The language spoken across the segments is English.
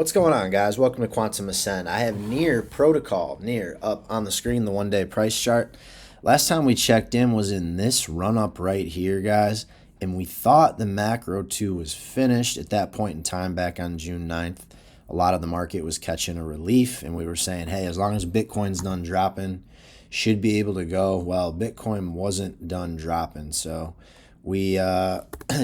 What's going on, guys? Welcome to Quantum Ascent. I have near protocol, near up on the screen, the 1 day price chart. Last time we checked in was in this run up right here, guys, and we thought the macro 2 was finished at that point in time back on June 9th. A lot of the market was catching a relief, and we were saying, hey, as long as Bitcoin's done dropping, should be able to go. Well, Bitcoin wasn't done dropping, so we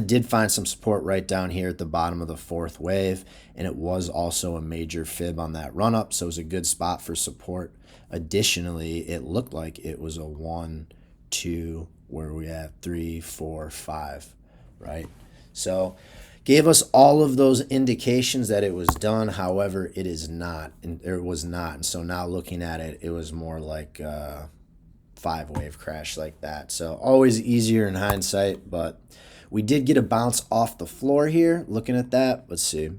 did find some support right down here at the bottom of the fourth wave, and it was also a major fib on that run up, so it was a good spot for support. Additionally, it looked like it was a 1, 2, where we have 3, 4, 5, right? So gave us all of those indications that it was done. However, it is not, and it was not. And so now looking at it, it was more like 5 wave crash like that. So always easier in hindsight, but we did get a bounce off the floor here. Looking at that, let's see.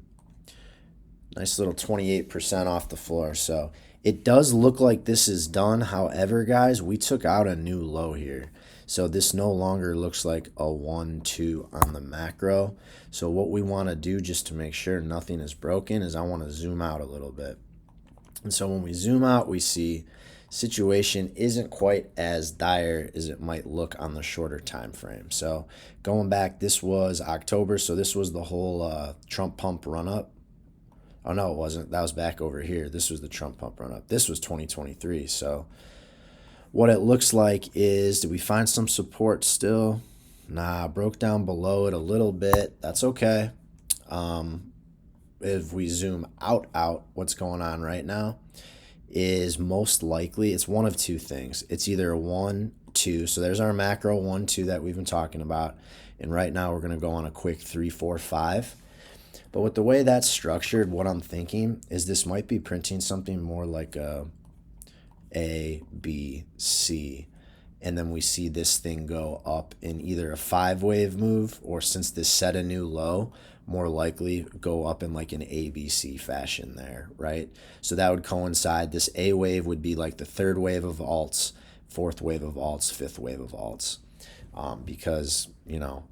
Nice little 28% off the floor. So it does look like this is done. However, guys, we took out a new low here. So this no longer looks like a 1, 2 on the macro. So what we want to do just to make sure nothing is broken is I want to zoom out a little bit. And so when we zoom out, we see situation isn't quite as dire as it might look on the shorter time frame. So going back, this was October, so this was the whole Trump pump run up. Oh no, it wasn't. That was back over here. This was the Trump pump run up. This was 2023. So what it looks like is, did we find some support still? Nah, broke down below it a little bit. That's okay. If we zoom out, what's going on right now is most likely it's one of two things. It's either a 1, 2. So there's our macro 1, 2 that we've been talking about. And right now we're going to go on a quick 3, 4, 5. But with the way that's structured, what I'm thinking is this might be printing something more like A, B, C. And then we see this thing go up in either a 5-wave move, or since this set a new low, more likely go up in like an ABC fashion there, right? So that would coincide. This A wave would be like the 3rd wave of alts, 4th wave of alts, 5th wave of alts. Because,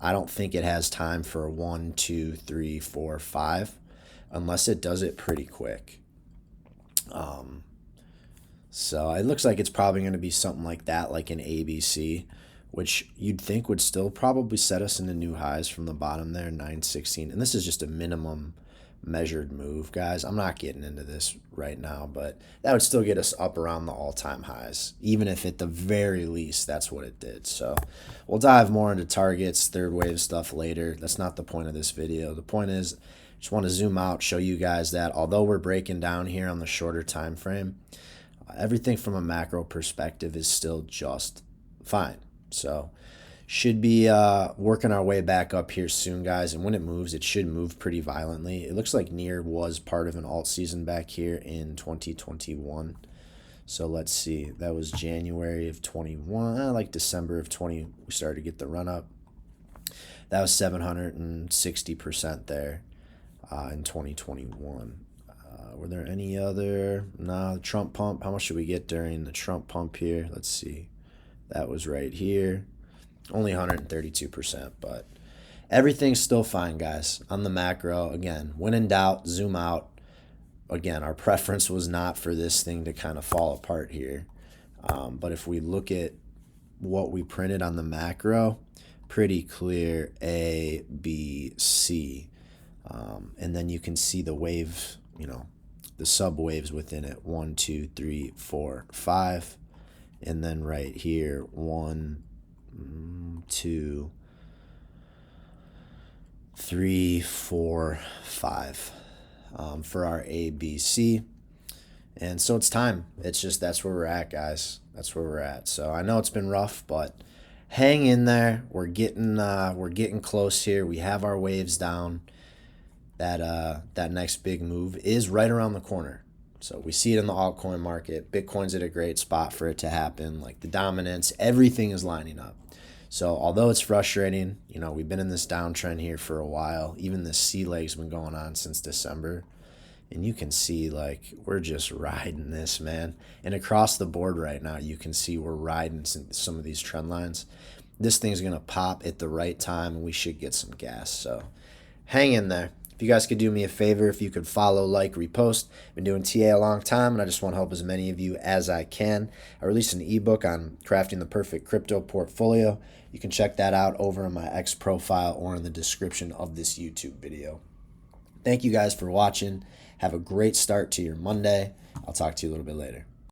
I don't think it has time for a 1, 2, 3, 4, 5, unless it does it pretty quick. So it looks like it's probably going to be something like that, like an ABC, which you'd think would still probably set us into new highs from the bottom there, 916. And this is just a minimum measured move, guys. I'm not getting into this right now, but that would still get us up around the all-time highs, even if at the very least that's what it did. So we'll dive more into targets, 3rd wave stuff later. That's not the point of this video. The point is, just want to zoom out, show you guys that although we're breaking down here on the shorter time frame, everything from a macro perspective is still just fine. So should be working our way back up here soon, guys. And when it moves, it should move pretty violently. It looks like near was part of an alt season back here in 2021. So let's see. That was January of 21. Like December of 20, we started to get the run up. That was 760% there in 2021. Were there any other? Nah, the Trump pump. How much should we get during the Trump pump here? Let's see. That was right here. Only 132%, but everything's still fine, guys. On the macro, again, when in doubt, zoom out. Again, our preference was not for this thing to kind of fall apart here. But if we look at what we printed on the macro, pretty clear A, B, C. And then you can see the waves, the sub waves within it, 1, 2, 3, 4, 5. And then right here, 1, 2, 3, 4, 5 for our ABC. And so it's time. It's just, that's where we're at, guys. That's where we're at. So I know it's been rough, but hang in there. We're getting close here. We have our waves down. That next big move is right around the corner. So we see it in the altcoin market. Bitcoin's at a great spot for it to happen. Like the dominance, everything is lining up. So although it's frustrating, we've been in this downtrend here for a while. Even this C leg's been going on since December. And you can see, like, we're just riding this, man. And across the board right now, you can see we're riding some of these trend lines. This thing's going to pop at the right time, and we should get some gas. So hang in there. If you guys could do me a favor, if you could follow, like, repost. I've been doing TA a long time, and I just want to help as many of you as I can. I released an ebook on crafting the perfect crypto portfolio. You can check that out over in my X profile or in the description of this YouTube video. Thank you guys for watching. Have a great start to your Monday. I'll talk to you a little bit later.